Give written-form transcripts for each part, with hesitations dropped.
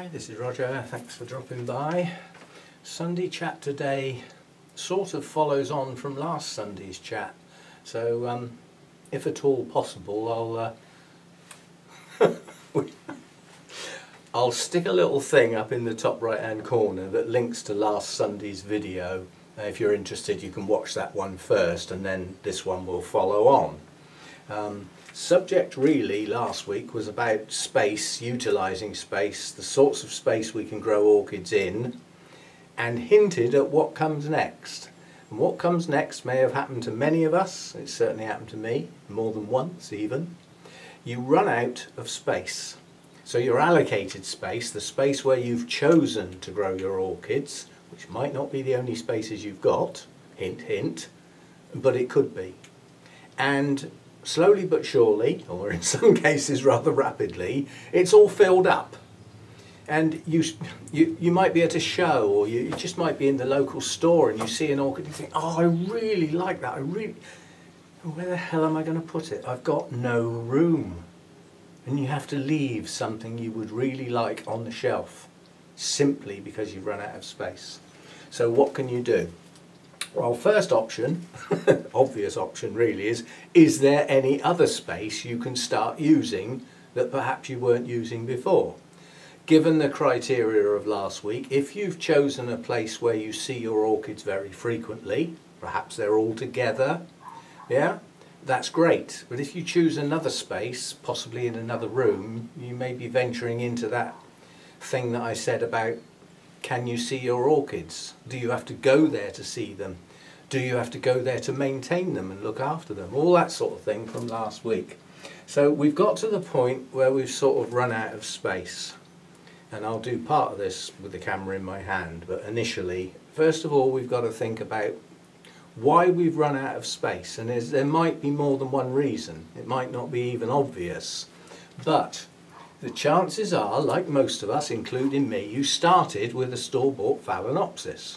Hi, this is Roger. Thanks for dropping by. Sunday chat today sort of follows on from last Sunday's chat, so if at all possible I'll stick a little thing up in the top right hand corner that links to last Sunday's video. If you're interested, you can watch that one first and then this one will follow on. Subject really last week was about space, utilising space, the sorts of space we can grow orchids in, and hinted at what comes next. And what comes next may have happened to many of us. It certainly happened to me, more than once even. You run out of space. So your allocated space, the space where you've chosen to grow your orchids, which might not be the only spaces you've got, hint hint, but it could be. And slowly but surely, or in some cases rather rapidly, it's all filled up. And you might be at a show, or you just might be in the local store and you see an orchid and you think, oh, I really like that, where the hell am I going to put it? I've got no room. And you have to leave something you would really like on the shelf, simply because you've run out of space. So what can you do? Well, first option, obvious option really, is there any other space you can start using that perhaps you weren't using before? Given the criteria of last week, if you've chosen a place where you see your orchids very frequently, perhaps they're all together, yeah, that's great. But if you choose another space, possibly in another room, you may be venturing into that thing that I said about, can you see your orchids? Do you have to go there to see them? Do you have to go there to maintain them and look after them? All that sort of thing from last week. So we've got to the point where we've sort of run out of space. And I'll do part of this with the camera in my hand, but initially, first of all, we've got to think about why we've run out of space. And there might be more than one reason. It might not be even obvious. But the chances are, like most of us, including me, you started with a store-bought Phalaenopsis.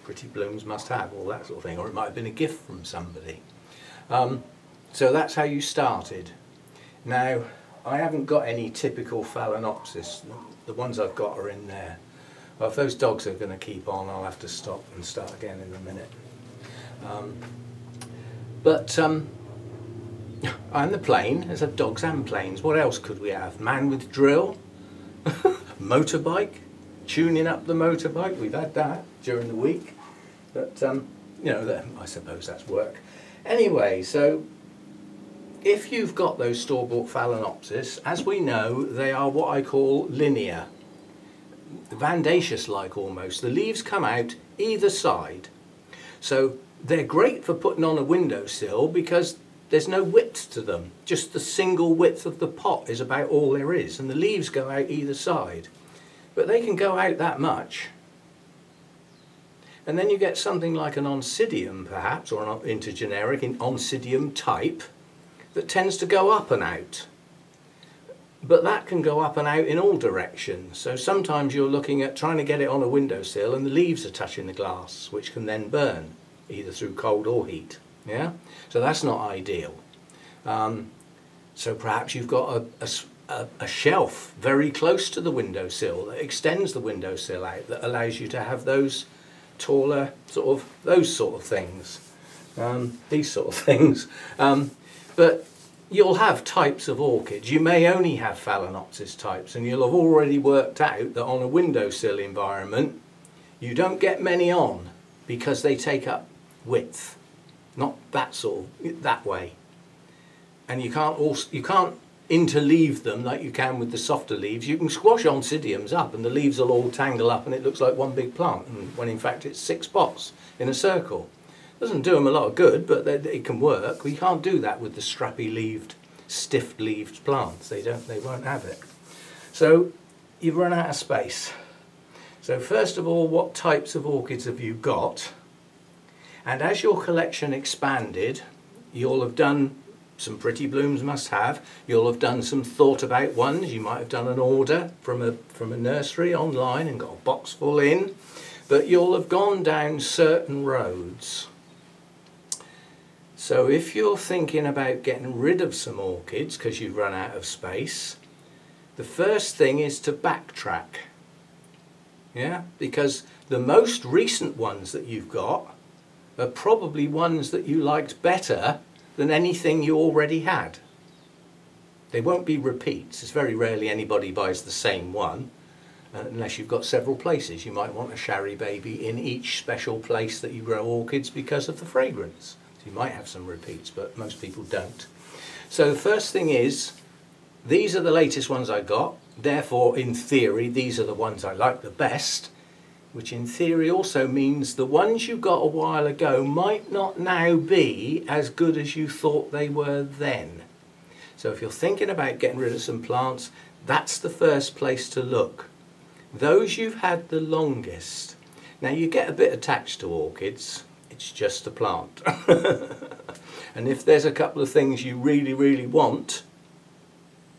Pretty blooms must have, all that sort of thing, or it might have been a gift from somebody. So that's how you started. Now, I haven't got any typical Phalaenopsis. The ones I've got are in there. Well, if those dogs are going to keep on, I'll have to stop and start again in a minute. And the plane, there's dogs and planes. What else could we have? Man with drill, motorbike, tuning up the motorbike. We've had that during the week, but you know, I suppose that's work. Anyway, so if you've got those store-bought Phalaenopsis, as we know, they are what I call linear, Vandaceous-like almost. The leaves come out either side, so they're great for putting on a windowsill because there's no width to them. Just the single width of the pot is about all there is, and the leaves go out either side. But they can go out that much. And then you get something like an Oncidium perhaps, or an intergeneric in Oncidium type, that tends to go up and out. But that can go up and out in all directions. So sometimes you're looking at trying to get it on a windowsill and the leaves are touching the glass, which can then burn, either through cold or heat. Yeah, so that's not ideal. So perhaps you've got a shelf very close to the windowsill that extends the windowsill out, that allows you to have those taller those sort of things, these sort of things. But you'll have types of orchids. You may only have Phalaenopsis types, and you'll have already worked out that on a windowsill environment you don't get many on because they take up width. Not that way, and you can't interleave them like you can with the softer leaves. You can squash Oncidiums up and the leaves will all tangle up and it looks like one big plant, and when in fact it's 6 pots in a circle. Doesn't do them a lot of good, but it can work. We can't do that with the strappy-leaved, stiff-leaved plants. They won't have it. So you've run out of space. So first of all, what types of orchids have you got? And as your collection expanded, you'll have done some Pretty Blooms Must Have, you'll have done some thought about ones, you might have done an order from a nursery online and got a box full in, but you'll have gone down certain roads. So if you're thinking about getting rid of some orchids because you've run out of space, the first thing is to backtrack. Yeah, because the most recent ones that you've got are probably ones that you liked better than anything you already had. They won't be repeats. It's very rarely anybody buys the same one, unless you've got several places. You might want a Shari Baby in each special place that you grow orchids because of the fragrance. So you might have some repeats, but most people don't. So the first thing is, these are the latest ones I got. Therefore, in theory, these are the ones I like the best, which in theory also means the ones you got a while ago might not now be as good as you thought they were then. So if you're thinking about getting rid of some plants, that's the first place to look. Those you've had the longest. Now you get a bit attached to orchids, it's just a plant. And if there's a couple of things you really, really want,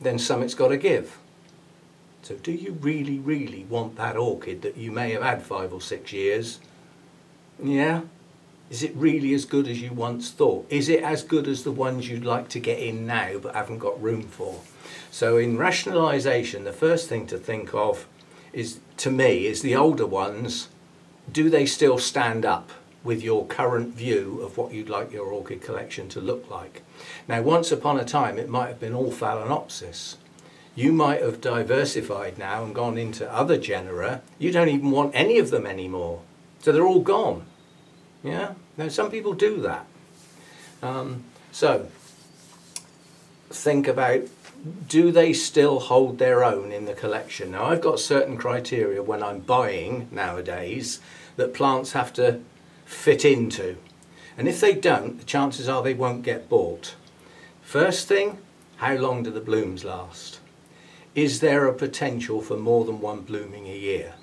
then something's got to give. So do you really, really want that orchid that you may have had 5 or 6 years? Yeah? Is it really as good as you once thought? Is it as good as the ones you'd like to get in now but haven't got room for? So in rationalisation, the first thing to think of is, to me, is the older ones, do they still stand up with your current view of what you'd like your orchid collection to look like? Now, once upon a time, it might have been all Phalaenopsis. You might have diversified now and gone into other genera. You don't even want any of them anymore. So they're all gone. Yeah? Now, some people do that. So, think about, do they still hold their own in the collection? Now, I've got certain criteria when I'm buying nowadays that plants have to fit into. And if they don't, the chances are they won't get bought. First thing, how long do the blooms last? Is there a potential for more than one blooming a year?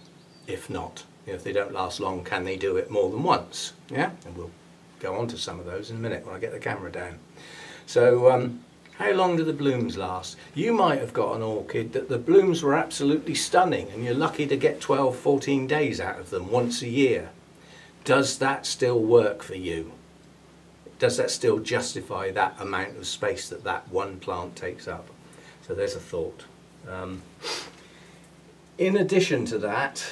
If not, if they don't last long, can they do it more than once? Yeah, and we'll go on to some of those in a minute when I get the camera down. So how long do the blooms last? You might have got an orchid that the blooms were absolutely stunning and you're lucky to get 12, 14 days out of them once a year. Does that still work for you? Does that still justify that amount of space that that one plant takes up? So there's a thought. In addition to that,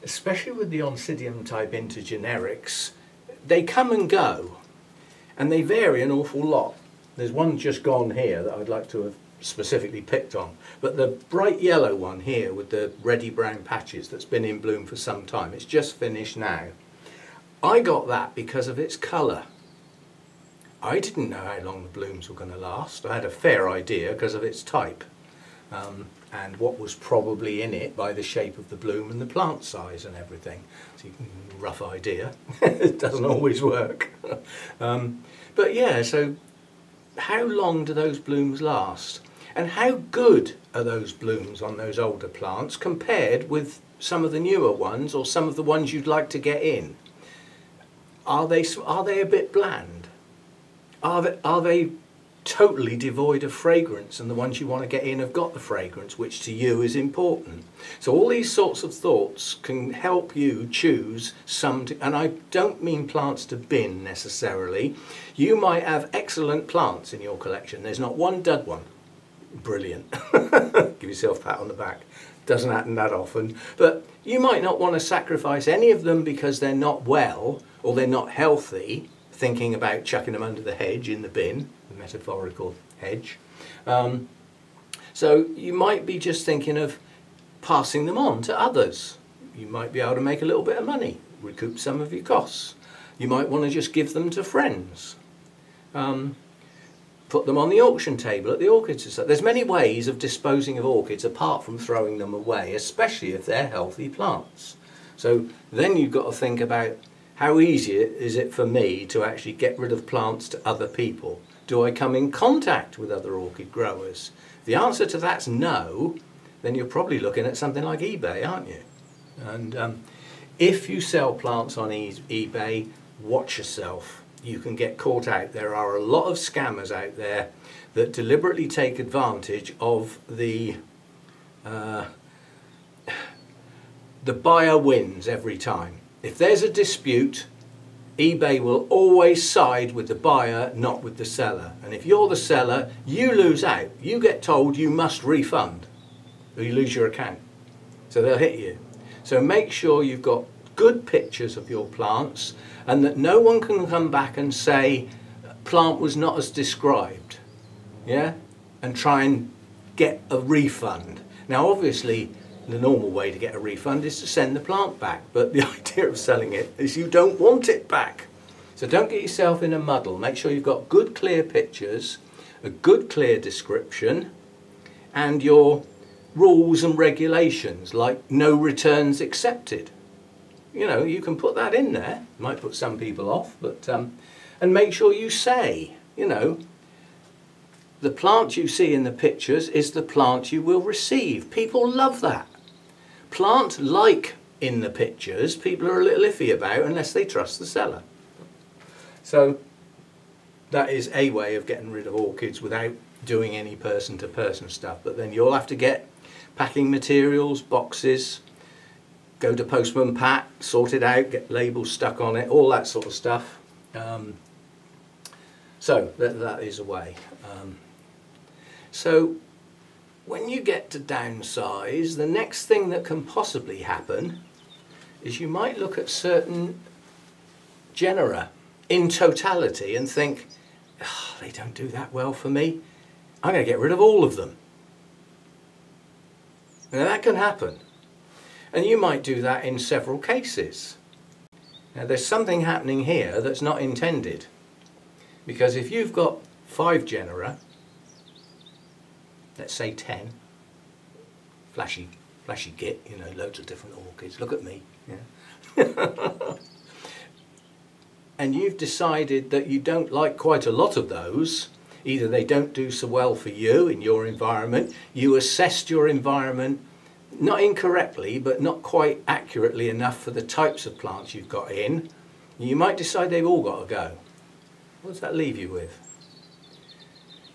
especially with the Oncidium type intergenerics, they come and go and they vary an awful lot. There's one just gone here that I'd like to have specifically picked on, but the bright yellow one here with the reddy brown patches that's been in bloom for some time, it's just finished now. I got that because of its colour. I didn't know how long the blooms were going to last. I had a fair idea because of its type and what was probably in it by the shape of the bloom and the plant size and everything. So you can get a rough idea. It doesn't always work. But yeah, so how long do those blooms last? And how good are those blooms on those older plants compared with some of the newer ones or some of the ones you'd like to get in? Are they a bit bland? Are they totally devoid of fragrance and the ones you want to get in have got the fragrance, which to you is important? So all these sorts of thoughts can help you choose some, and I don't mean plants to bin necessarily. You might have excellent plants in your collection. There's not one dud one. Brilliant. Give yourself a pat on the back. Doesn't happen that often. But you might not want to sacrifice any of them because they're not well or they're not healthy, thinking about chucking them under the hedge in the bin, the metaphorical hedge. So you might be just thinking of passing them on to others. You might be able to make a little bit of money, recoup some of your costs. You might want to just give them to friends. Put them on the auction table at the Orchid Society. There's many ways of disposing of orchids apart from throwing them away, especially if they're healthy plants. So then you've got to think about, how easy is it for me to actually get rid of plants to other people? Do I come in contact with other orchid growers? If the answer to that's no, then you're probably looking at something like eBay, aren't you? And if you sell plants on eBay, watch yourself. You can get caught out. There are a lot of scammers out there that deliberately take advantage of the buyer wins every time. If there's a dispute, eBay will always side with the buyer, not with the seller. And if you're the seller, you lose out. You get told you must refund or you lose your account. So they'll hit you. So make sure you've got good pictures of your plants and that no one can come back and say plant was not as described, yeah, and try and get a refund. Now obviously the normal way to get a refund is to send the plant back, but the idea of selling it is you don't want it back. So don't get yourself in a muddle. Make sure you've got good clear pictures, a good clear description, and your rules and regulations like no returns accepted. You know, you can put that in there. Might put some people off, but and make sure you say, you know, the plant you see in the pictures is the plant you will receive. People love that. Plant like in the pictures, people are a little iffy about unless they trust the seller. So that is a way of getting rid of orchids without doing any person-to-person stuff. But then you'll have to get packing materials, boxes, go to Postman Pat, sort it out, get labels stuck on it, all that sort of stuff. So that is a way. So when you get to downsize, the next thing that can possibly happen is you might look at certain genera in totality and think, oh, they don't do that well for me. I'm going to get rid of all of them. Now that can happen. And you might do that in several cases. Now there's something happening here that's not intended. Because if you've got 5 genera, let's say 10, flashy git, you know, loads of different orchids, look at me. Yeah. And you've decided that you don't like quite a lot of those, either they don't do so well for you in your environment, you assessed your environment not incorrectly but not quite accurately enough for the types of plants you've got in, you might decide they've all got to go. What does that leave you with?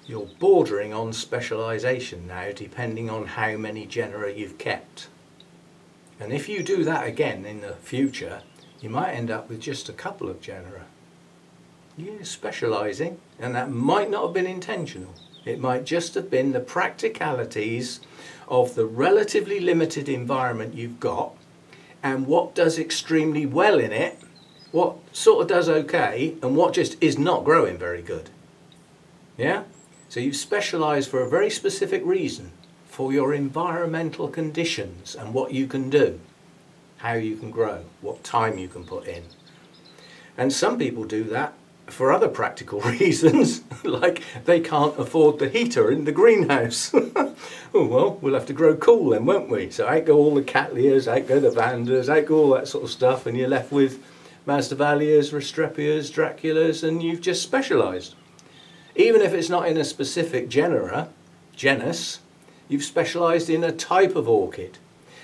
You're bordering on specialisation now, depending on how many genera you've kept. And if you do that again in the future, you might end up with just a couple of genera. You're specialising, and that might not have been intentional. It might just have been the practicalities of the relatively limited environment you've got and what does extremely well in it, what sort of does okay, and what just is not growing very good. Yeah? So you've specialised for a very specific reason, for your environmental conditions and what you can do, how you can grow, what time you can put in. And some people do that for other practical reasons, like they can't afford the heater in the greenhouse. Oh well, we'll have to grow cool then, won't we? So out go all the Cattleyas, out go the Vandas, out go all that sort of stuff, and you're left with Masdevallias, Restrepias, Draculas, and you've just specialised. Even if it's not in a specific genus, you've specialised in a type of orchid.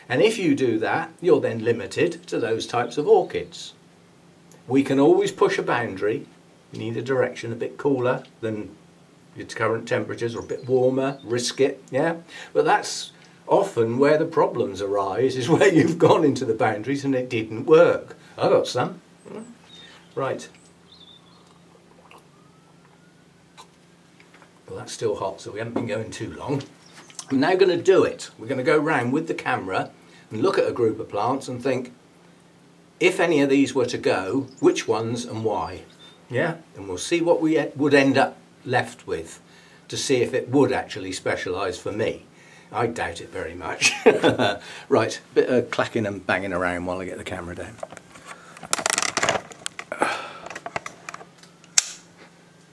And if you do that, you're then limited to those types of orchids. We can always push a boundary in either direction, a bit cooler than your current temperatures or a bit warmer, risk it, yeah? But that's often where the problems arise, is where you've gone into the boundaries and it didn't work. I got some. Right. Well, that's still hot, so we haven't been going too long. I'm now going to do it. We're going to go round with the camera and look at a group of plants and think, if any of these were to go, which ones and why? Yeah, and we'll see what we would end up left with to see if it would actually specialise for me. I doubt it very much. Right, bit of clacking and banging around while I get the camera down.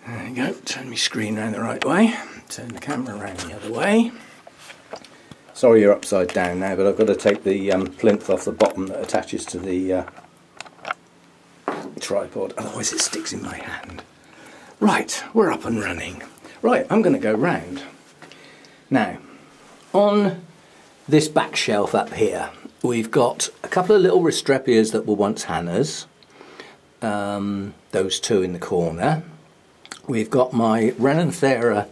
There you go, turn my screen around the right way, turn the camera around the other way. Sorry you're upside down now, but I've got to take the plinth off the bottom that attaches to the tripod, otherwise it sticks in my hand. Right, we're up and running. Right, I'm going to go round. Now, on this back shelf up here, we've got a couple of little Restrepias that were once Hannah's, those two in the corner. We've got my Renanthera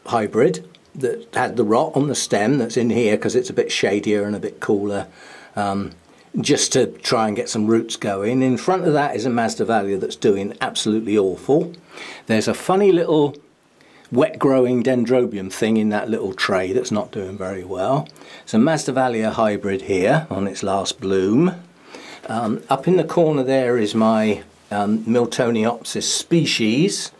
hybrid that had the rot on the stem that's in here because it's a bit shadier and a bit cooler, just to try and get some roots going. In front of that is a Masdevallia that's doing absolutely awful. There's a funny little wet growing dendrobium thing in that little tray that's not doing very well. It's a Masdevallia hybrid here on its last bloom. Up in the corner there is my Miltoniopsis species,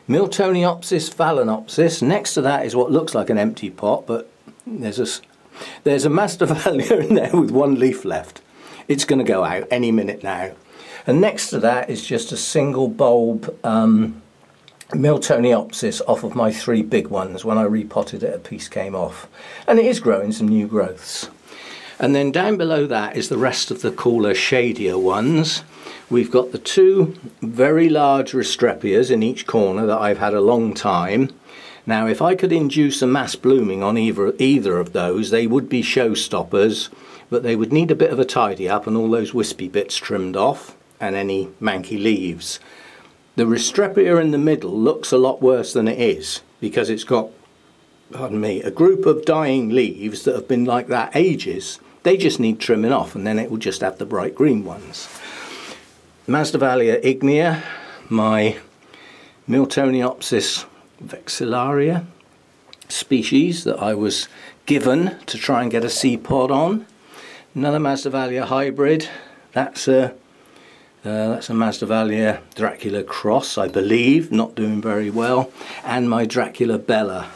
Miltoniopsis phalaenopsis. Next to that is what looks like an empty pot, but there's a Masdevallia in there with one leaf left. It's going to go out any minute now. And next to that is just a single bulb Miltoniopsis off of my 3 big ones. When I repotted it, a piece came off. And it is growing some new growths. And then down below that is the rest of the cooler, shadier ones. We've got the 2 very large Restrepias in each corner that I've had a long time. Now, if I could induce a mass blooming on either of those, they would be showstoppers, but they would need a bit of a tidy up and all those wispy bits trimmed off and any manky leaves. The Restrepia in the middle looks a lot worse than it is because it's got, pardon me, a group of dying leaves that have been like that ages. They just need trimming off and then it will just have the bright green ones. Masdevallia ignea, my Miltoniopsis vexillaria species that I was given to try and get a seed pod on. Another Masdevallia hybrid. That's a Masdevallia Dracula cross, I believe, not doing very well, and my Dracula Bella.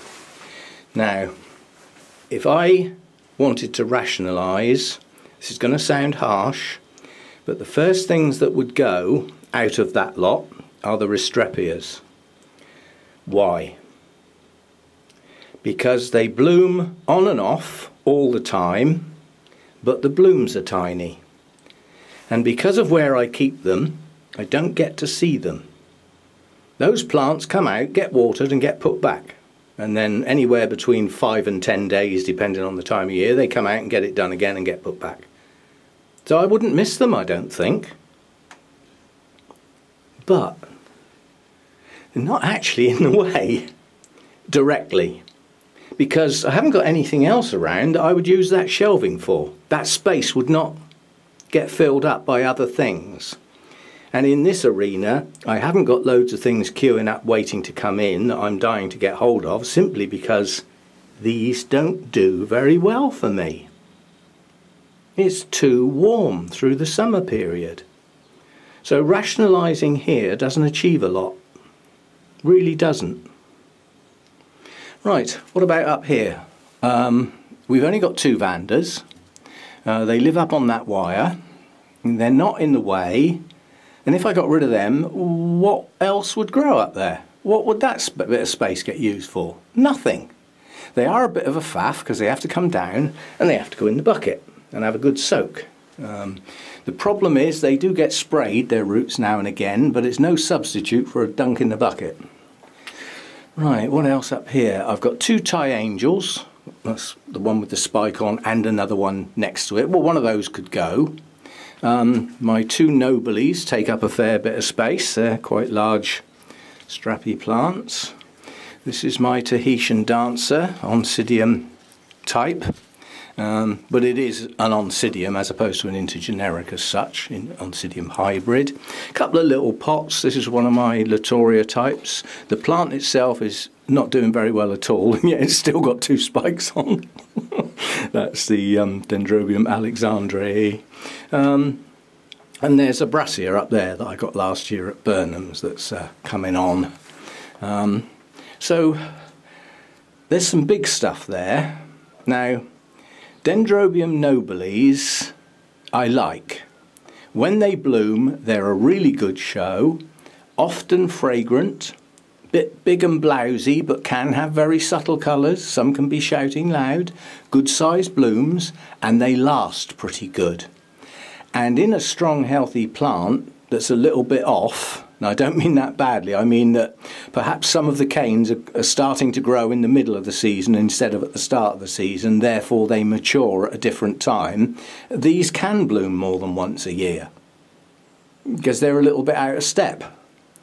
Now, if I wanted to rationalise, this is going to sound harsh, but the first things that would go out of that lot are the Restrepias. Why? Because they bloom on and off all the time, but the blooms are tiny. And because of where I keep them, I don't get to see them. Those plants come out, get watered and get put back. And then anywhere between 5 and 10 days, depending on the time of year, they come out and get it done again and get put back. So I wouldn't miss them, I don't think. But they're not actually in the way directly, because I haven't got anything else around that I would use that shelving for. That space would not get filled up by other things. And in this arena, I haven't got loads of things queuing up waiting to come in that I'm dying to get hold of, simply because these don't do very well for me. It's too warm through the summer period. So rationalising here doesn't achieve a lot. Really doesn't. Right, what about up here? We've only got 2 Vandas. They live up on that wire. And they're not in the way. And if I got rid of them, what else would grow up there? What would that bit of space get used for? Nothing. They are a bit of a faff because they have to come down and they have to go in the bucket and have a good soak. The problem is they do get sprayed, their roots, now and again, but it's no substitute for a dunk in the bucket. Right, what else up here? I've got 2 Thai Angels. That's the one with the spike on, and another one next to it. Well, one of those could go. My 2 Nobiles take up a fair bit of space. They're quite large, strappy plants. This is my Tahitian Dancer, Oncidium type. But it is an Oncidium as opposed to an intergeneric as such, in Oncidium hybrid. A couple of little pots. This is one of my Latoria types. The plant itself is not doing very well at all, and yet it's still got 2 spikes on. That's the Dendrobium Alexandrae. And there's a Brassia up there that I got last year at Burnham's that's coming on. So there's some big stuff there. Now, Dendrobium nobiles I like. When they bloom, they're a really good show, often fragrant, bit big and blousy, but can have very subtle colours. Some can be shouting loud, good sized blooms, and they last pretty good. And in a strong, healthy plant that's a little bit off, and I don't mean that badly, I mean that perhaps some of the canes are starting to grow in the middle of the season instead of at the start of the season, therefore they mature at a different time. These can bloom more than once a year because they're a little bit out of step.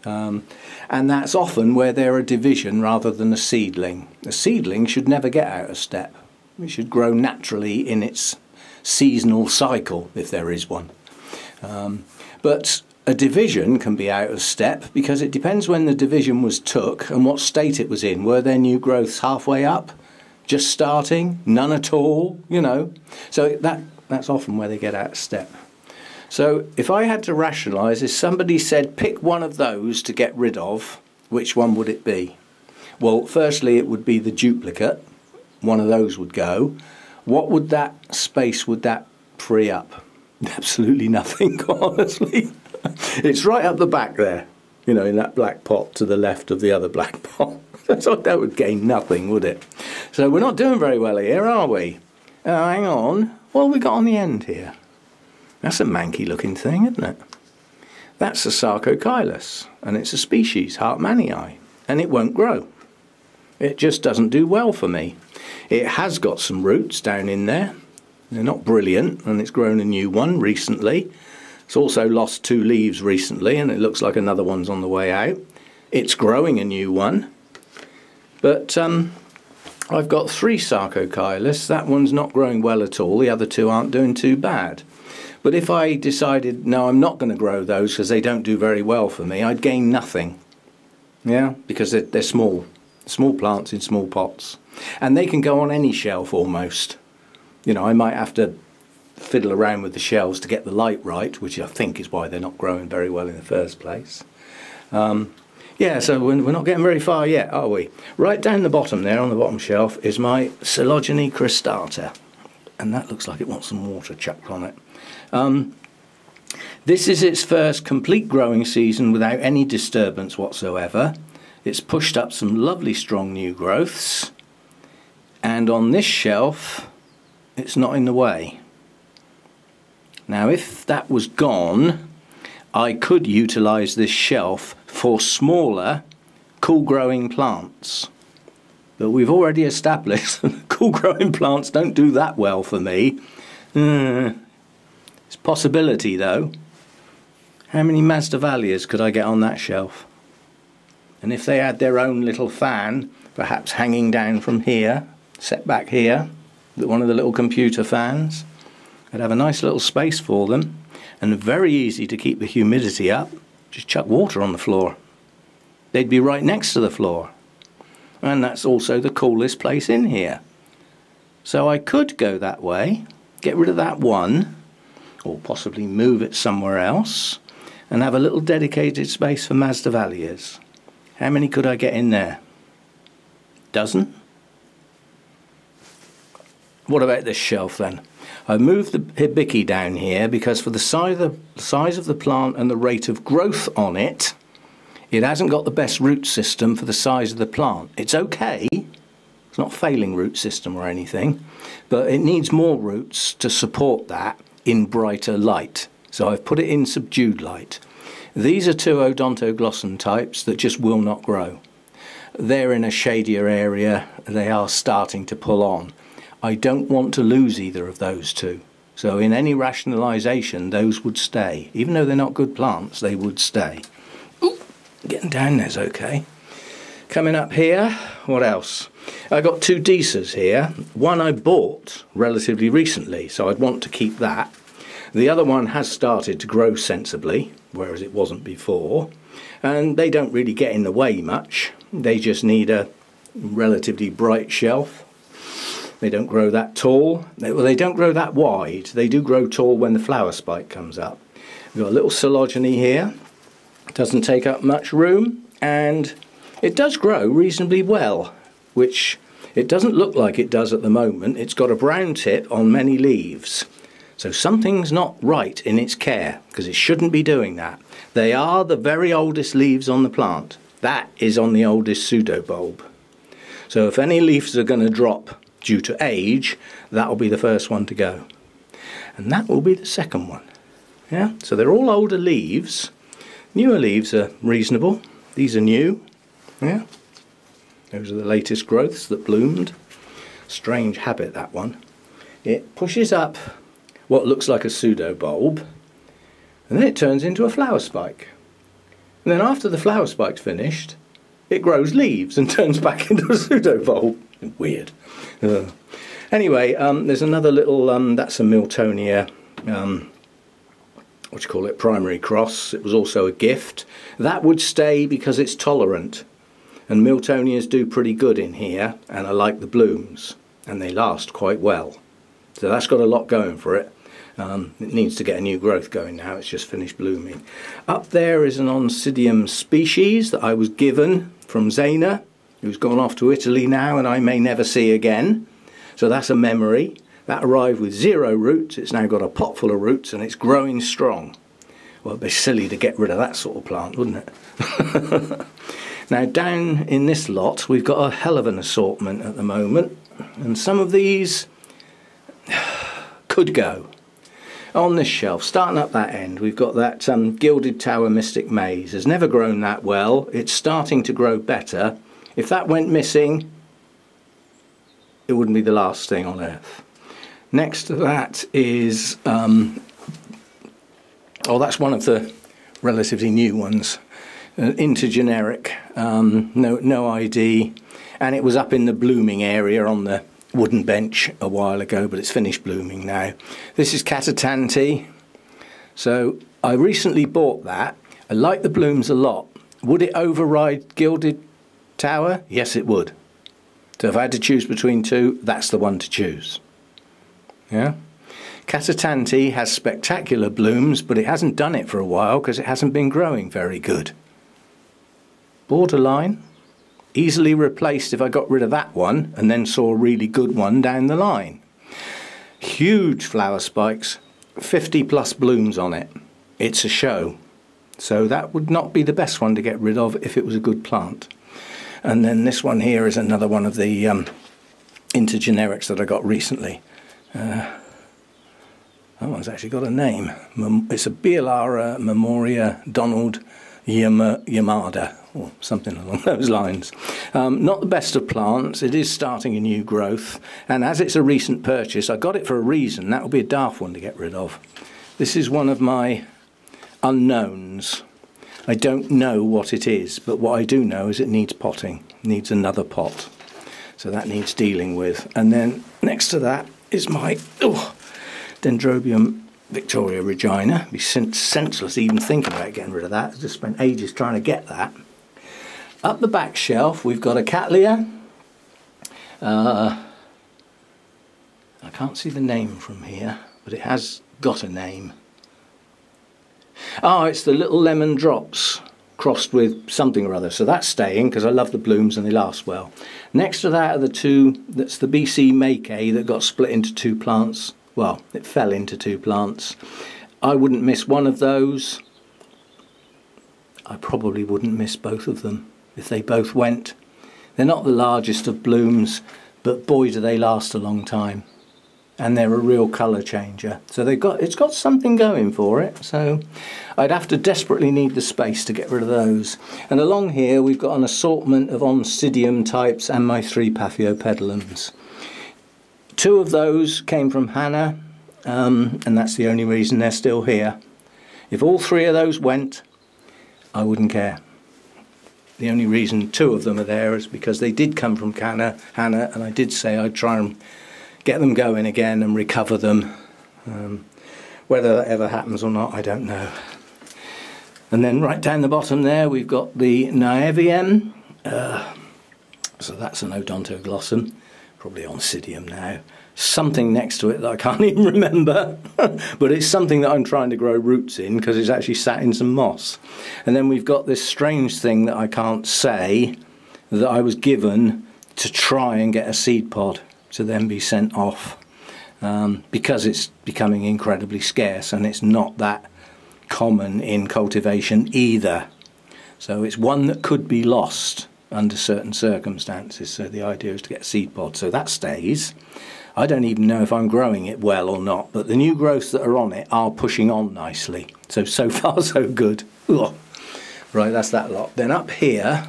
And that's often where they're a division rather than a seedling. A seedling should never get out of step. It should grow naturally in its seasonal cycle, if there is one. But A division can be out of step because it depends when the division was took and what state it was in. Were there new growths halfway up, just starting, none at all, you know. So that's often where they get out of step. So if I had to rationalise, if somebody said pick one of those to get rid of, which one would it be? Well, firstly it would be the duplicate. One of those would go. What would that space would that free up? Absolutely nothing, honestly. It's right up the back there, you know, in that black pot to the left of the other black pot. So that would gain nothing, would it? So we're not doing very well here, are we? Hang on. What have we got on the end here? That's a manky looking thing, isn't it? That's a Sarcochilus, and it's a species, Hartmannii, and it won't grow. It just doesn't do well for me. It has got some roots down in there. They're not brilliant, and it's grown a new one recently. It's also lost 2 leaves recently, and it looks like another one's on the way out. It's growing a new one. But I've got 3 Sarcochilus. That one's not growing well at all. The other 2 aren't doing too bad. But if I decided, no, I'm not going to grow those because they don't do very well for me, I'd gain nothing. Yeah, because they're small. Small plants in small pots. And they can go on any shelf almost. You know, I might have to fiddle around with the shelves to get the light right, which I think is why they're not growing very well in the first place. Yeah, so we're not getting very far yet, are we? Right down the bottom there, on the bottom shelf, is my Coelogene cristata. And that looks like it wants some water chucked on it. This is its first complete growing season without any disturbance whatsoever. It's pushed up some lovely strong new growths. And on this shelf, it's not in the way. Now, if that was gone, I could utilise this shelf for smaller, cool-growing plants. But we've already established that cool-growing plants don't do that well for me. It's a possibility, though. How many Masdevallias could I get on that shelf? And if they had their own little fan, perhaps hanging down from here, set back here, one of the little computer fans, I'd have a nice little space for them, and very easy to keep the humidity up. Just chuck water on the floor. They'd be right next to the floor. And that's also the coolest place in here. So I could go that way, get rid of that one, or possibly move it somewhere else, and have a little dedicated space for Masdevallias. How many could I get in there? Dozen? What about this shelf then? I've moved the hibiki down here because for the size of the plant and the rate of growth on it, it hasn't got the best root system for the size of the plant. It's okay, it's not a failing root system or anything, but it needs more roots to support that in brighter light. So I've put it in subdued light. These are 2 Odontoglossum types that just will not grow. They're in a shadier area, they are starting to pull on. I don't want to lose either of those 2. So in any rationalisation, those would stay. Even though they're not good plants, they would stay. Ooh, getting down there's okay. Coming up here, what else? I got 2 Deisas here. One I bought relatively recently, so I'd want to keep that. The other one has started to grow sensibly, whereas it wasn't before. And they don't really get in the way much. They just need a relatively bright shelf. They don't grow that tall. They don't grow that wide. They do grow tall when the flower spike comes up. We've got a little Coelogene here. It doesn't take up much room, and it does grow reasonably well, which it doesn't look like it does at the moment. It's got a brown tip on many leaves. So something's not right in its care, because it shouldn't be doing that. They are the very oldest leaves on the plant. That is on the oldest pseudobulb. So if any leaves are going to drop due to age, that will be the first one to go. And that will be the second one. Yeah, so they're all older leaves. Newer leaves are reasonable. These are new. Yeah, those are the latest growths that bloomed. Strange habit, that one. It pushes up what looks like a pseudobulb, and then it turns into a flower spike. And then after the flower spike's finished, it grows leaves and turns back into a pseudobulb. Weird. Anyway, there's another little, that's a Miltonia what do you call it, primary cross. It was also a gift. That would stay because it's tolerant. And Miltonias do pretty good in here, and I like the blooms, and they last quite well. So that's got a lot going for it. It needs to get a new growth going now, it's just finished blooming. Up there is an Oncidium species that I was given from Zena, who's gone off to Italy now and I may never see again. So that's a memory. That arrived with 0 roots, it's now got a pot full of roots and it's growing strong. Well, it'd be silly to get rid of that sort of plant, wouldn't it? Now down in this lot we've got a hell of an assortment at the moment, and some of these could go. On this shelf, starting up that end, we've got that Gilded Tower Mystic Maze. Has never grown that well, it's starting to grow better. If that went missing, it wouldn't be the last thing on earth. Next to that is, oh, that's one of the relatively new ones. Intergeneric, no ID, and it was up in the blooming area on the wooden bench a while ago, but it's finished blooming now. This is Catatanti. So I recently bought that. I like the blooms a lot. Would it override Gilded Tower? Yes, it would. So if I had to choose between two, that's the one to choose. Yeah. Catatanti has spectacular blooms, but it hasn't done it for a while because it hasn't been growing very good. Borderline, easily replaced if I got rid of that one and then saw a really good one down the line. Huge flower spikes, 50 plus blooms on it. It's a show. So that would not be the best one to get rid of if it was a good plant. And then this one here is another one of the intergenerics that I got recently. That one's actually got a name. It's a Bialara Memoria Donald Yamada, or something along those lines. Not the best of plants, it is starting a new growth, and as it's a recent purchase, I got it for a reason. That would be a daft one to get rid of. This is one of my unknowns. I don't know what it is, but what I do know is it needs potting, needs another pot. So that needs dealing with. And then next to that is my Dendrobium Victoria Regina. It'd be senseless even thinking about getting rid of that. I just spent ages trying to get that. Up the back shelf we've got a Cattleya. I can't see the name from here, but it has got a name. Oh, it's the Little Lemon Drops crossed with something or other. So that's staying because I love the blooms and they last well. Next to that are the two, that's the BC Make that got split into 2 plants. Well, it fell into 2 plants. I wouldn't miss one of those. I probably wouldn't miss both of them if they both went. They're not the largest of blooms, but boy do they last a long time. And they're a real colour changer. So it's got something going for it. So I'd have to desperately need the space to get rid of those. And along here we've got an assortment of Oncidium types and my 3 Paphiopedilums. 2 of those came from Hannah, and that's the only reason they're still here. If all 3 of those went, I wouldn't care. The only reason 2 of them are there is because they did come from Hannah, and I did say I'd try and get them going again and recover them. Whether that ever happens or not, I don't know. And then right down the bottom there we've got the Naeviem. So that's an Odontoglossum. Probably Oncidium now. Something next to it that I can't even remember. But it's something that I'm trying to grow roots in because it's actually sat in some moss. And then we've got this strange thing that I can't say that I was given to try and get a seed pod to then be sent off. Because it's becoming incredibly scarce and it's not that common in cultivation either. So it's one that could be lost under certain circumstances, so the idea is to get a seed pod, so that stays. I don't even know if I'm growing it well or not, but the new growths that are on it are pushing on nicely, so far so good. Ugh. Right, that's that lot. Then up here,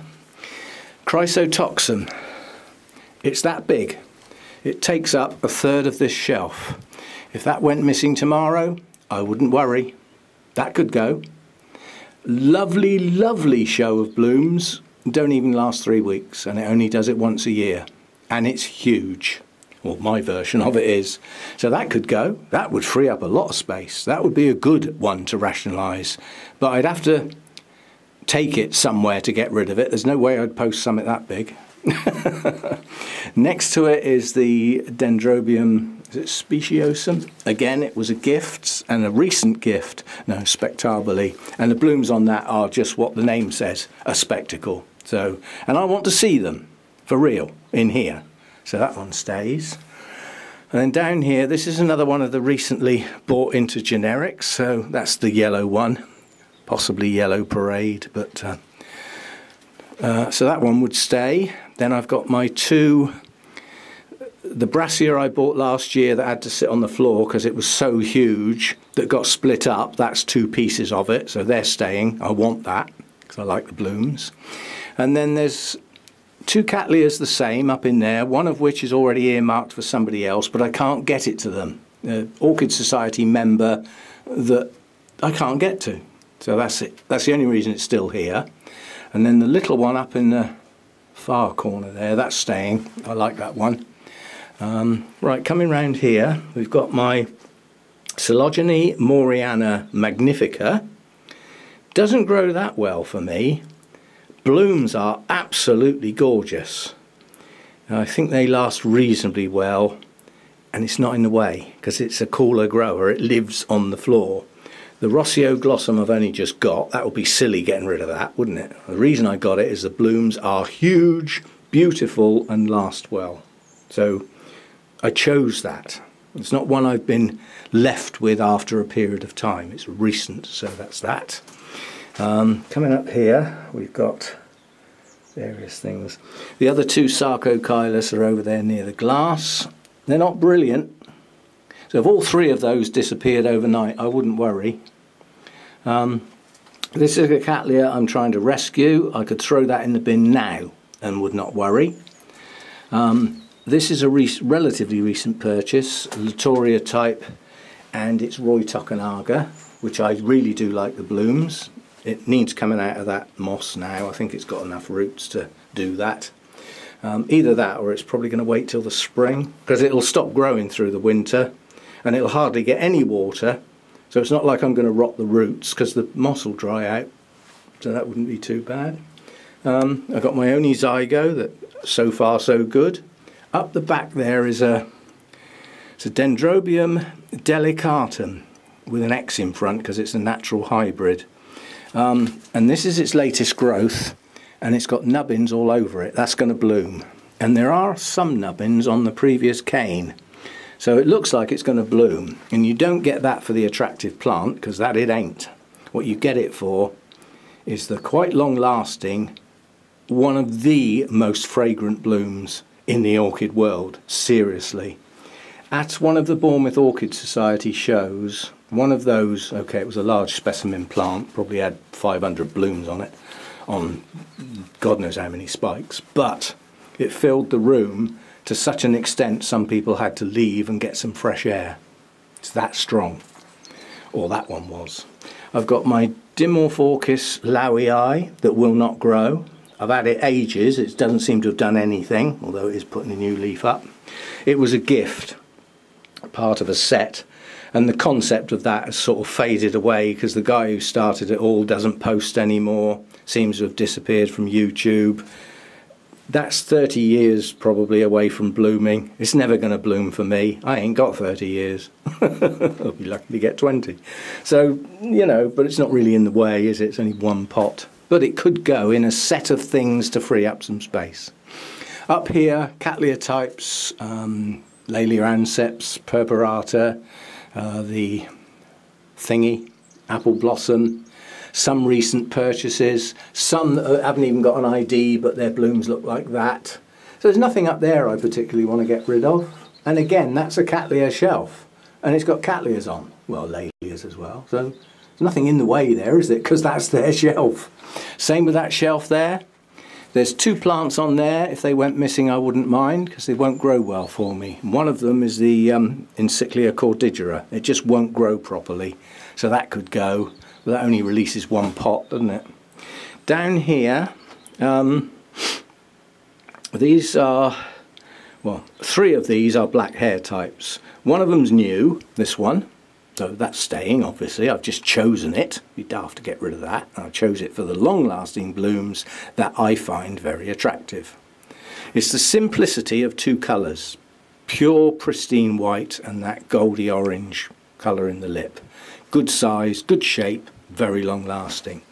Chrysotoxum. It's that big. It takes up 1/3 of this shelf. If that went missing tomorrow, I wouldn't worry. That could go. Lovely, lovely show of blooms. Don't even last 3 weeks, and it only does it once a year. And it's huge. or my version of it is. So that could go. That would free up a lot of space. That would be a good one to rationalise. But I'd have to take it somewhere to get rid of it. There's no way I'd post something that big. Next to it is the Dendrobium, is it speciosum? Again, it was a gift, and a recent gift, no, spectabile. And the blooms on that are just what the name says, a spectacle. So, and I want to see them, for real, in here. So that one stays. And then down here, this is another one of the recently bought into generics. So that's the yellow one, possibly Yellow Parade, but so that one would stay. Then I've got my two, the Brassia I bought last year that had to sit on the floor because it was so huge that got split up. That's two pieces of it, so they're staying. I want that because I like the blooms. And then there's two Cattleyas the same up in there, one of which is already earmarked for somebody else, but I can't get it to them. Orchid Society member that I can't get to. So that's it. That's the only reason it's still here. And then the little one up in the far corner there, that's staying. I like that one. Right, coming round here, we've got my Coleogyne Moriana Magnifica. Doesn't grow that well for me. Blooms are absolutely gorgeous. I think they last reasonably well, and it's not in the way because it's a cooler grower. It lives on the floor. The Rossio Glossum I've only just got. That would be silly getting rid of that, wouldn't it? The reason I got it is the blooms are huge, beautiful, and last well. So I chose that. It's not one I've been left with after a period of time. It's recent, so that's that. Coming up here, we've got various things. The other two Sarcochilus are over there near the glass. They're not brilliant. So if all three of those disappeared overnight, I wouldn't worry. This is a Cattleya I'm trying to rescue. I could throw that in the bin now and would not worry. This is a relatively recent purchase, Latoria type, and it's Roy Tokunaga, which I really do like the blooms. It needs coming out of that moss now. I think it's got enough roots to do that. Either that or it's probably going to wait till the spring because it'll stop growing through the winter and it'll hardly get any water, so it's not like I'm going to rot the roots because the moss will dry out, so that wouldn't be too bad. I've got my only Zygo, that so far so good. Up the back there is it's a Dendrobium delicatum with an X in front because it's a natural hybrid. And this is its latest growth, and it's got nubbins all over it. That's going to bloom. And there are some nubbins on the previous cane. So it looks like it's going to bloom. And you don't get that for the attractive plant, because that it ain't. What you get it for is the quite long-lasting, one of the most fragrant blooms in the orchid world. Seriously. At one of the Bournemouth Orchid Society shows, one of those, okay, it was a large specimen plant, probably had 500 blooms on it, on God knows how many spikes, but it filled the room to such an extent some people had to leave and get some fresh air. It's that strong. Or that one was. I've got my Dimorphorchis lowii that will not grow. I've had it ages, it doesn't seem to have done anything, although it is putting a new leaf up. It was a gift, part of a set, and the concept of that has sort of faded away because the guy who started it all doesn't post anymore, seems to have disappeared from YouTube. That's 30 years probably away from blooming. It's never going to bloom for me. I ain't got 30 years. I'll be lucky to get 20. So, you know, but it's not really in the way, is it? It's only one pot. But it could go in a set of things to free up some space. Up here, Cattleya types, Laelia anceps, purpurata, the thingy, apple blossom, some recent purchases, some that haven't even got an ID but their blooms look like that. So there's nothing up there I particularly want to get rid of. And again, that's a Cattleya shelf, and it's got Cattleyas on, well, Laelias as well. So there's nothing in the way there, is it? Because that's their shelf. Same with that shelf there. There's two plants on there. If they went missing, I wouldn't mind because they won't grow well for me. One of them is the Encyclia cordigera. It just won't grow properly, so that could go. But that only releases one pot, doesn't it? Down here, these are Well, 3 of these are black hair types. One of them's new, this one, so that's staying obviously. I've just chosen it. You'd daft to get rid of that. I chose it for the long-lasting blooms that I find very attractive. It's the simplicity of 2 colours, pure pristine white and that goldy orange colour in the lip. Good size, good shape, very long lasting.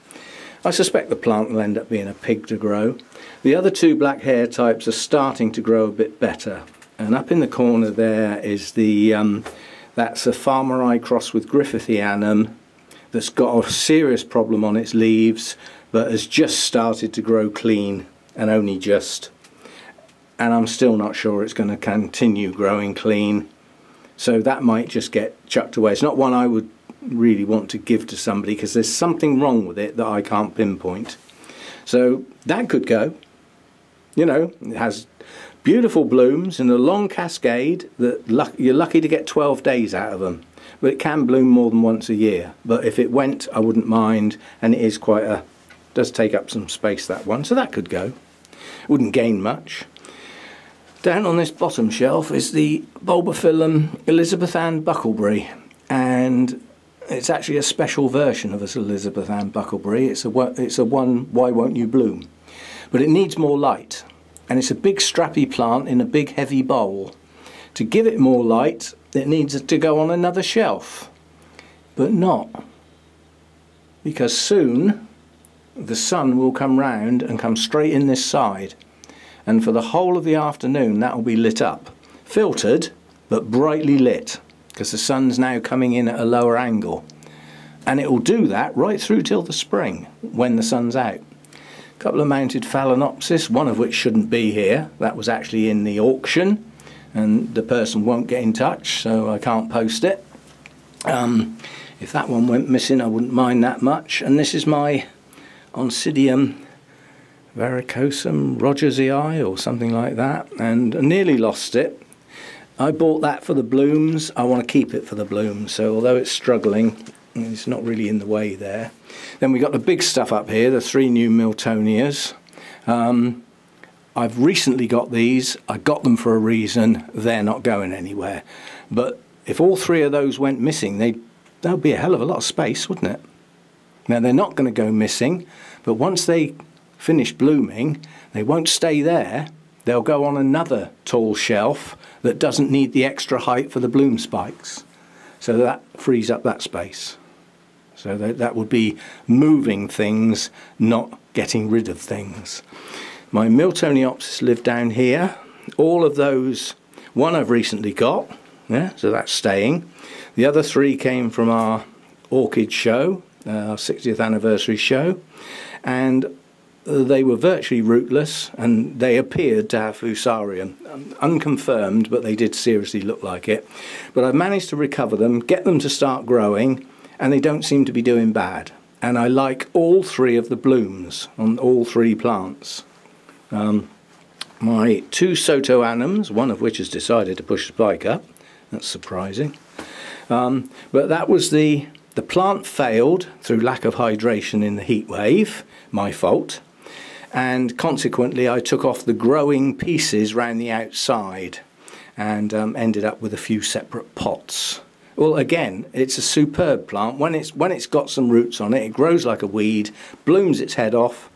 I suspect the plant will end up being a pig to grow. The other 2 black hair types are starting to grow a bit better, and up in the corner there is the that's a Farmeri cross with Griffithianum that's got a serious problem on its leaves but has just started to grow clean, and only just, and I'm still not sure it's going to continue growing clean, so that might just get chucked away. It's not one I would really want to give to somebody because there's something wrong with it that I can't pinpoint. So that could go. You know, it has beautiful blooms in a long cascade that you're lucky to get 12 days out of them, but it can bloom more than once a year. But if it went, I wouldn't mind, and it is does take up some space, that one, so that could go. Wouldn't gain much. Down on this bottom shelf is the Bulbophyllum Elizabeth Ann Buckleberry, and it's actually a special version of this Elizabeth Ann Buckleberry. It's a one Why Won't You Bloom, but it needs more light, and it's a big strappy plant in a big heavy bowl. To give it more light, it needs to go on another shelf, but not, because soon the sun will come round and come straight in this side, and for the whole of the afternoon that will be lit up, filtered but brightly lit, because the sun's now coming in at a lower angle, and it will do that right through till the spring when the sun's out. A couple of mounted Phalaenopsis, one of which shouldn't be here. That was actually in the auction, and the person won't get in touch, so I can't post it. If that one went missing, I wouldn't mind that much. And this is my Oncidium varicosum rogersii or something like that, and I nearly lost it. I bought that for the blooms. I want to keep it for the blooms, so although it's struggling, it's not really in the way there. Then we got the big stuff up here, the 3 new Miltonias. I've recently got these. I got them for a reason. They're not going anywhere. But if all 3 of those went missing, that would be a hell of a lot of space, wouldn't it? Now, they're not going to go missing, but once they finish blooming, they won't stay there. They'll go on another tall shelf that doesn't need the extra height for the bloom spikes. So that frees up that space. So that would be moving things, not getting rid of things. My Miltoniopsis live down here. All of those, one I've recently got, yeah, so that's staying. The other 3 came from our orchid show, our 60th anniversary show, and they were virtually rootless, and they appeared to have Fusarium. Unconfirmed, but they did seriously look like it. But I've managed to recover them, get them to start growing, and they don't seem to be doing bad. And I like all 3 of the blooms on all 3 plants. My 2 Sotoanums, one of which has decided to push the spike up. That's surprising. But that was the plant failed through lack of hydration in the heat wave, my fault. And consequently I took off the growing pieces round the outside and ended up with a few separate pots. Well, again, it's a superb plant. When it's got some roots on it, it grows like a weed, blooms its head off.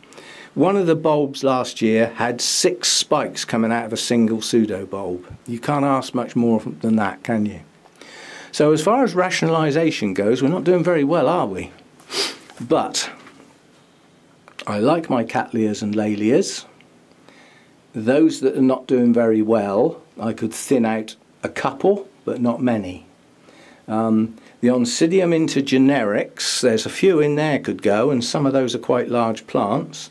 One of the bulbs last year had 6 spikes coming out of a single pseudo bulb. You can't ask much more than that, can you? So as far as rationalisation goes, we're not doing very well, are we? But I like my Cattleyas and Lalias. Those that are not doing very well, I could thin out a couple, but not many. The Oncidium intergenerics, there's a few in there could go, and some of those are quite large plants.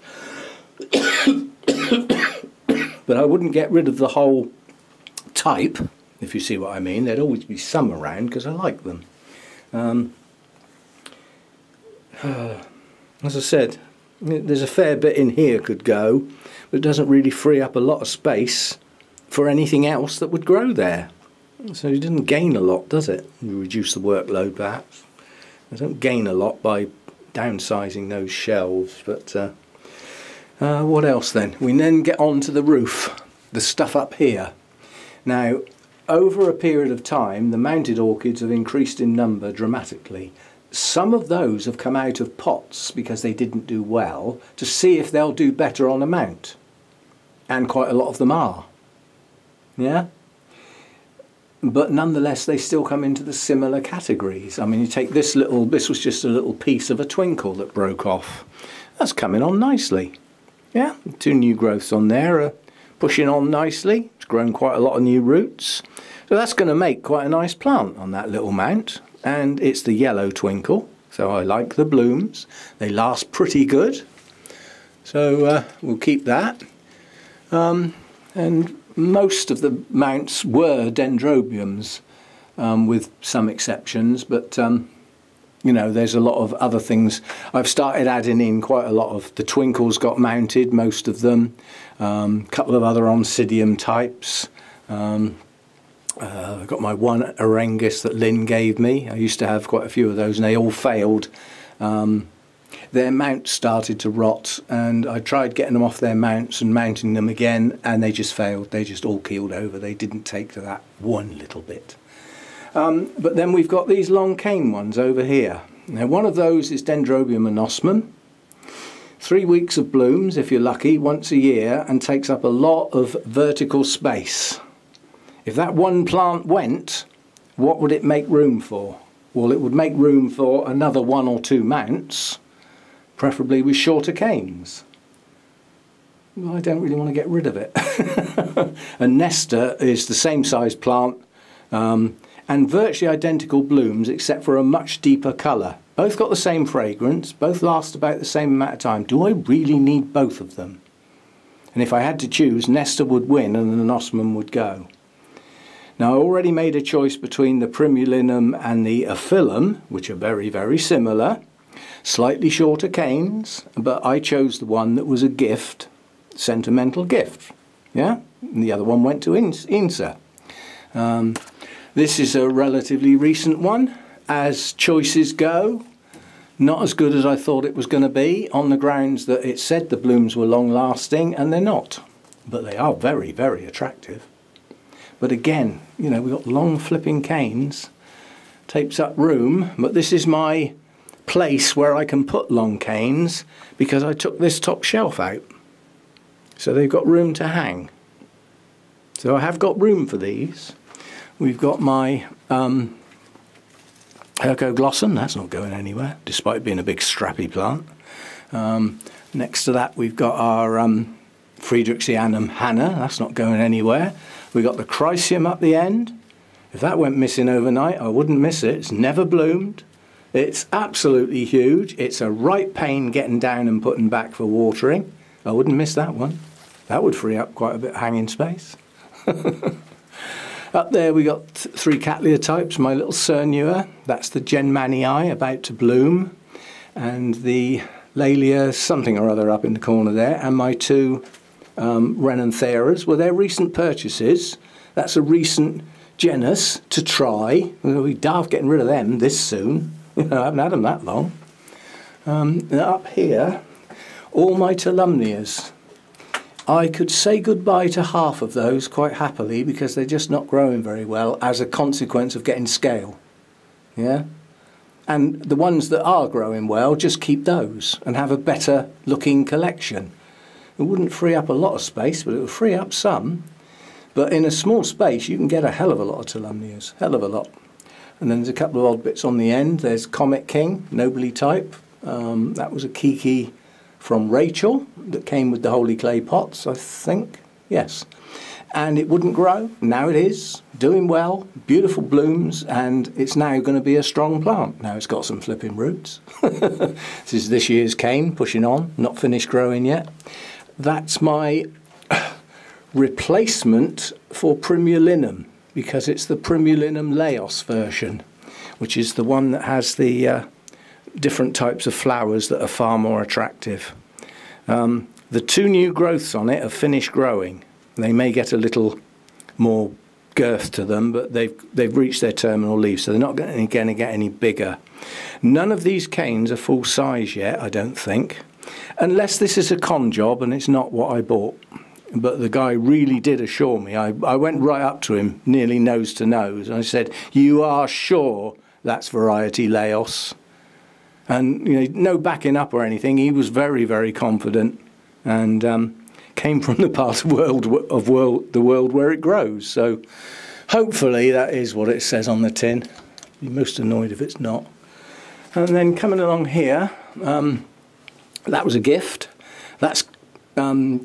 But I wouldn't get rid of the whole type, if you see what I mean. There'd always be some around because I like them. As I said, there's a fair bit in here could go, but it doesn't really free up a lot of space for anything else that would grow there. So it didn't gain a lot, does it? You reduce the workload perhaps. I don't gain a lot by downsizing those shelves, but what else then? We then get on to the roof, the stuff up here. Now, over a period of time, the mounted orchids have increased in number dramatically. Some of those have come out of pots because they didn't do well to see if they'll do better on a mount. And quite a lot of them are. Yeah? But nonetheless, they still come into the similar categories. I mean, you take this was just a little piece of a twinkle that broke off. That's coming on nicely. Yeah, 2 new growths on there are pushing on nicely. It's grown quite a lot of new roots. So that's going to make quite a nice plant on that little mount. And it's the yellow twinkle, so I like the blooms. They last pretty good. So we'll keep that. And most of the mounts were dendrobiums, with some exceptions, but you know, there's a lot of other things. I've started adding in quite a lot of the twinkles got mounted, most of them. A couple of other Oncidium types. I've got my one Aerangis that Lynn gave me. I used to have quite a few of those and they all failed. Their mounts started to rot and I tried getting them off their mounts and mounting them again and they just failed. They just all keeled over. They didn't take to that one little bit. But then we've got these long cane ones over here. Now one of those is Dendrobium anosmum. 3 weeks of blooms if you're lucky, once a year, and takes up a lot of vertical space. If that one plant went, what would it make room for? Well, it would make room for another 1 or 2 mounts, preferably with shorter canes. Well, I don't really want to get rid of it. A Nesta is the same size plant and virtually identical blooms except for a much deeper colour. Both got the same fragrance, both last about the same amount of time. Do I really need both of them? And if I had to choose, Nesta would win and the Anosmum would go. Now I already made a choice between the Primulinum and the Aphyllum, which are very, very similar. Slightly shorter canes, but I chose the one that was a gift, sentimental gift. Yeah? And the other one went to INSA. This is a relatively recent one. As choices go, not as good as I thought it was going to be, on the grounds that it said the blooms were long lasting, and they're not. But they are very, very attractive. But again, you know, we've got long flipping canes, takes up room, but this is my place where I can put long canes because I took this top shelf out. So they've got room to hang. So I have got room for these. We've got my Hercoglossum, that's not going anywhere, despite being a big strappy plant. Next to that we've got our Friedrichsianum Hanna, that's not going anywhere. We've got the Chrysium up the end. If that went missing overnight, I wouldn't miss it. It's never bloomed. It's absolutely huge. It's a right pain getting down and putting back for watering. I wouldn't miss that one. That would free up quite a bit of hanging space. Up there we got 3 Cattleya types. My little Cernua, that's the Genmanii about to bloom. And the Laelia something or other up in the corner there. And my 2 Renantheras. Well, they're recent purchases. That's a recent genus to try. We'll be daft getting rid of them this soon. You know, I haven't had them that long. Up here, all my Tolumnias. I could say goodbye to half of those quite happily because they're just not growing very well as a consequence of getting scale. Yeah? And the ones that are growing well, just keep those and have a better looking collection. It wouldn't free up a lot of space, but it would free up some. But in a small space, you can get a hell of a lot of Tolumnias, hell of a lot. And then there's a couple of odd bits on the end. There's Comet King, Nobly type. That was a Kiki from Rachel that came with the Holy Clay pots, I think. Yes. And it wouldn't grow. Now it is, doing well, beautiful blooms, and it's now going to be a strong plant. Now it's got some flipping roots. This is this year's cane, pushing on, not finished growing yet. That's my replacement for Primulinum, because it's the Primulinum Laos version, which is the one that has the different types of flowers that are far more attractive. The 2 new growths on it are finished growing. They may get a little more girth to them, but they've reached their terminal leaves, so they're not going to get any bigger. None of these canes are full size yet, I don't think, unless this is a con job and it's not what I bought. but the guy really did assure me. I went right up to him, nearly nose to nose, and I said, "You are sure that's variety Laos?" And no backing up or anything. He was very, very confident, and came from the part of the world where it grows. So hopefully that is what it says on the tin. I'd be most annoyed if it's not. And then coming along here, that was a gift. That's I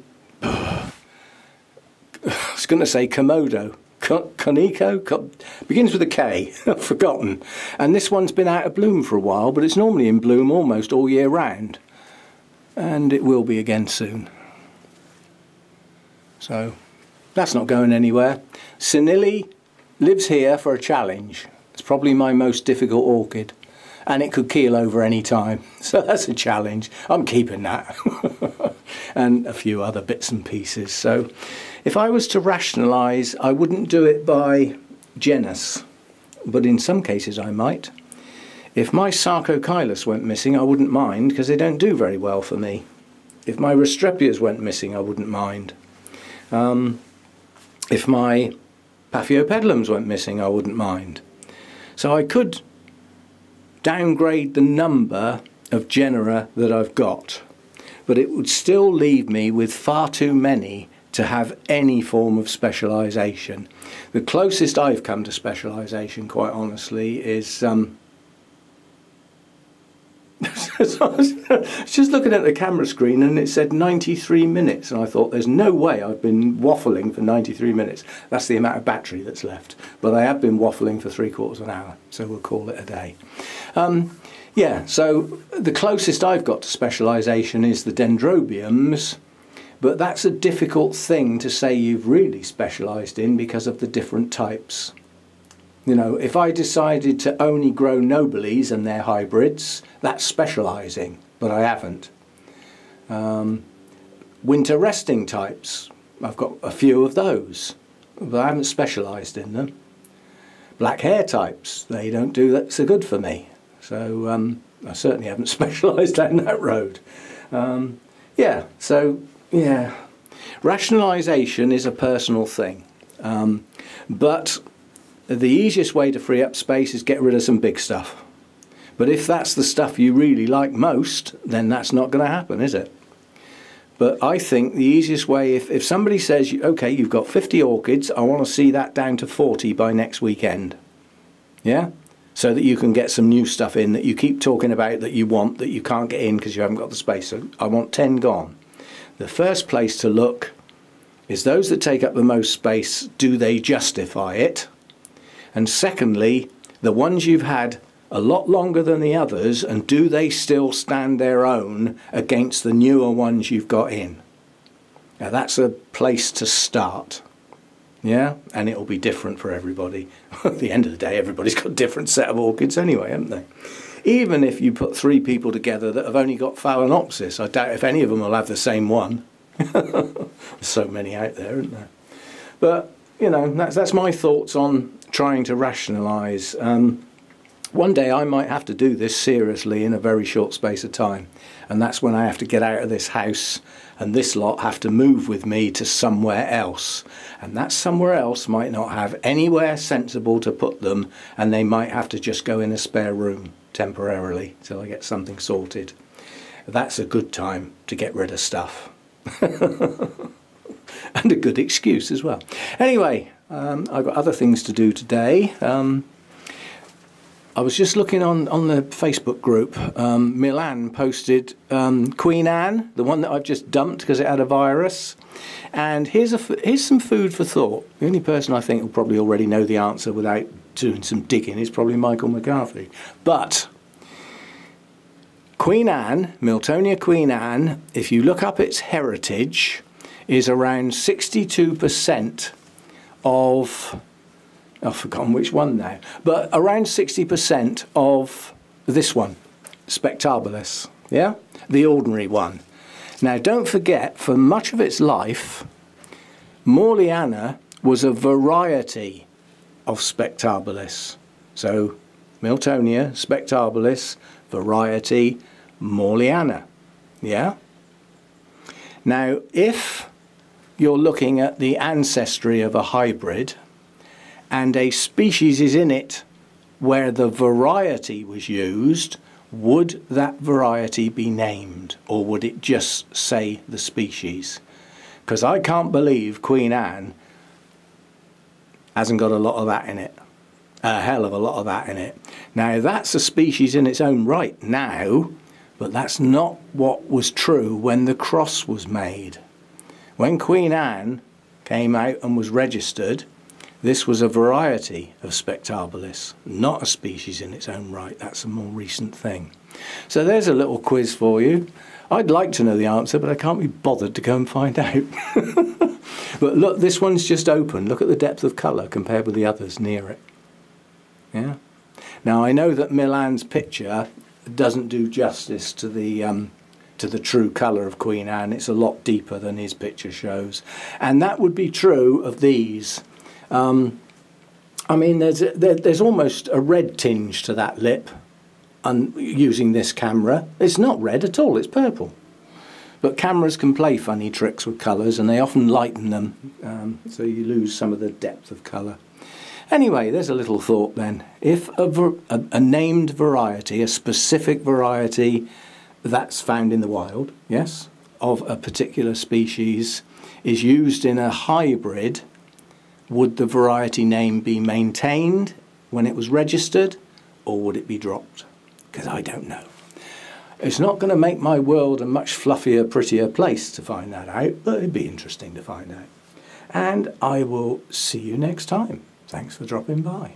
was going to say Komodo. Kaneko? Begins with a K. I've forgotten. And this one's been out of bloom for a while, but it's normally in bloom almost all year round. And it will be again soon. So that's not going anywhere. Senili lives here for a challenge. It's probably my most difficult orchid. And it could keel over any time. So that's a challenge. I'm keeping that. And a few other bits and pieces. So if I was to rationalise, I wouldn't do it by genus. But in some cases I might. If my Sarcochilus went missing, I wouldn't mind, because they don't do very well for me. If my Restrepias went missing, I wouldn't mind. If my Paphiopedilums went missing, I wouldn't mind. So I could downgrade the number of genera that I've got, but it would still leave me with far too many to have any form of specialisation. The closest I've come to specialisation, quite honestly, is I was just looking at the camera screen and it said 93 minutes, and I thought, there's no way I've been waffling for 93 minutes. That's the amount of battery that's left. But I have been waffling for 3/4 of an hour, so we'll call it a day. Yeah, so the closest I've got to specialisation is the Dendrobiums, but that's a difficult thing to say you've really specialised in because of the different types. If I decided to only grow Nobiles and their hybrids, that's specialising, but I haven't. Winter resting types, I've got a few of those, but I haven't specialised in them. Black hair types, they don't do that so good for me, so I certainly haven't specialised down that road. Yeah, so yeah, rationalisation is a personal thing, but the easiest way to free up space is get rid of some big stuff. But if that's the stuff you really like most, then that's not going to happen, is it? But I think the easiest way, if somebody says, okay, you've got 50 orchids, I want to see that down to 40 by next weekend. Yeah? So that you can get some new stuff in that you keep talking about that you want, that you can't get in because you haven't got the space. So I want 10 gone. The first place to look is those that take up the most space, do they justify it? And secondly, the ones you've had a lot longer than the others, and do they still stand their own against the newer ones you've got in? Now that's a place to start. Yeah, and it'll be different for everybody. At the end of the day, everybody's got a different set of orchids anyway, haven't they? Even if you put 3 people together that have only got Phalaenopsis, I doubt if any of them will have the same one. There's so many out there, isn't there? But that's my thoughts on trying to rationalise. One day I might have to do this seriously in a very short space of time, and that's when I have to get out of this house and this lot have to move with me to somewhere else, and that somewhere else might not have anywhere sensible to put them, and they might have to just go in a spare room temporarily till I get something sorted. That's a good time to get rid of stuff. And a good excuse as well. Anyway, I've got other things to do today. I was just looking on the Facebook group. Milan posted Queen Anne, the one that I've just dumped because it had a virus. And here's some food for thought. The only person I think will probably already know the answer without doing some digging is probably Michael McCarthy. But Queen Anne, Miltonia Queen Anne, if you look up its heritage, is around 62% of, I've forgotten which one now, but around 60% of this one, Spectabilis, yeah? The ordinary one. Now don't forget, for much of its life, Morliana was a variety of Spectabilis. So Miltonia, Spectabilis, variety, Morliana, yeah? Now if you're looking at the ancestry of a hybrid and a species is in it where the variety was used, would that variety be named, or would it just say the species? Because I can't believe Queen Anne hasn't got a lot of that in it. A hell of a lot of that in it. Now that's a species in its own right now, but that's not what was true when the cross was made. When Queen Anne came out and was registered, this was a variety of Spectabilis, not a species in its own right. That's a more recent thing. So there's a little quiz for you. I'd like to know the answer, but I can't be bothered to go and find out. But look, this one's just open. Look at the depth of colour compared with the others near it. Yeah. Now I know that Milan's picture doesn't do justice to the true colour of Queen Anne. It's a lot deeper than his picture shows, and that would be true of these. I mean, there's almost a red tinge to that lip, and using this camera, it's not red at all. It's purple. But cameras can play funny tricks with colours, and they often lighten them, so you lose some of the depth of colour. Anyway, there's a little thought then. If a named variety, a specific variety that's found in the wild, yes, of a particular species is used in a hybrid, would the variety name be maintained when it was registered, or would it be dropped? Because I don't know. It's not going to make my world a much fluffier, prettier place to find that out, but it'd be interesting to find out. And I will see you next time. Thanks for dropping by.